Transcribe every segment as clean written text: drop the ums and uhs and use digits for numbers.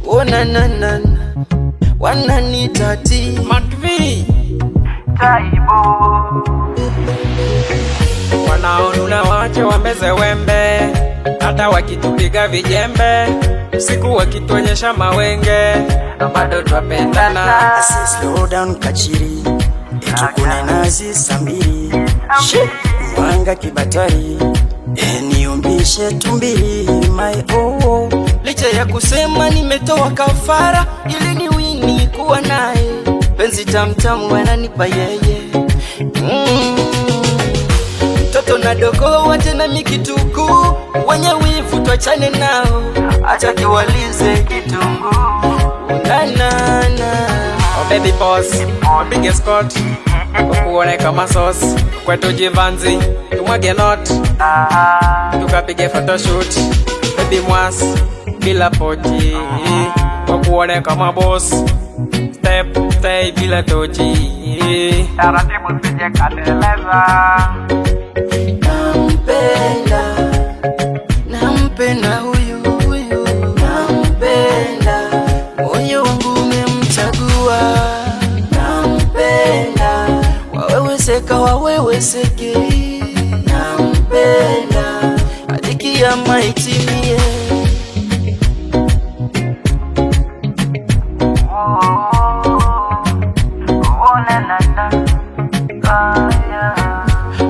Oh na na na, wananitati Matvi Taibo wanaonuna wache wambeze wembe, hata wakitupiga vijembe, usiku wakituonyesha mawenge, bado twapendana. slow down kachiri etukune nazi sambiri mwanga kibatari niombishe tumbiri my oh. Licha ya kusema nimetoa kafara ili ni wini kuwa naye, penzi tamtamu wananipa yeye mtoto na dogo wache na mikituku, wenye wivu tuachane nao, acha kiwalize kitungu na na na. Oh baby boss, upige skot, ukuone kama sauce, kwetu jivanzi, tumwage not, tukapige photoshoot. Baby mwas, bila pochi, ukuone kama boss, step, stay bila tochi. taratibu sije kateleza. Nampenda huyu nampenda, moyo wangu umemchagua. Nampenda, waweweseka waweweseke, nampenda hadi kiyama itimie.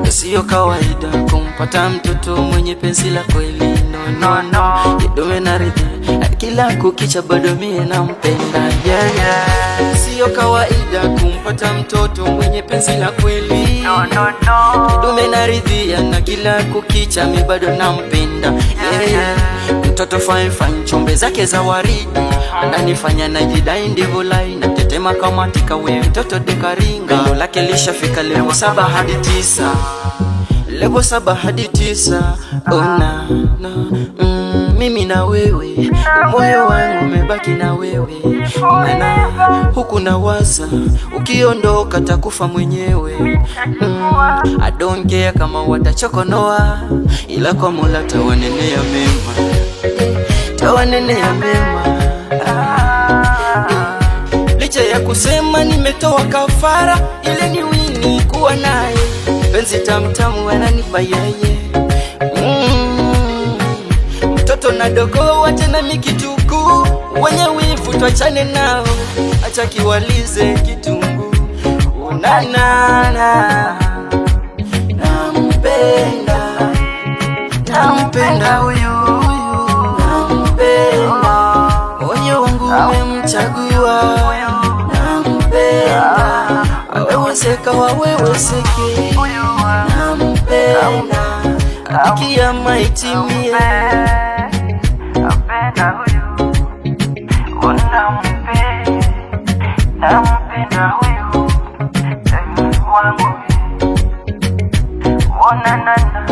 Sio kawaida kumpata mtoto mwenye penzi la kweli, no no, kidume na ridhi kila kukicha bado mie nampenda yeah. Sio kawaida kumpata mtoto mwenye penzi la kweli, No kidume na ridhi na kila kukicha mi bado nampenda yeah. Mtoto fine fine, chombe zake za waridi ananifanya najidai ndivyo lai na tetema kama tika we mtoto dekaringa. Pendo lake lishafika level 7 hadi 9, level 7 hadi 9. Oh na na mimi na wewe, moyo wangu umebaki na wewe na huku na waza ukiondoka takufa mwenyewe. I don't care kama watachokonoa, ila kwa Mola tawanenea mema, tawanenea mema. Licha ya kusema nimetoa kafara ili ni wini kuwa naye, penzi tamtamu wananipa yeye mtoto na dogo wache na mikituku, wenye wivu tuachane nao, acha kiwalize kitungu na na na. Nampenda huyu nampenda, moyo wangu umemchagua. Nampenda, waweweseka waweweseke, nampenda hadi kiyama itimie. Nampenda huyu, nampenda huyu wangu, na na na.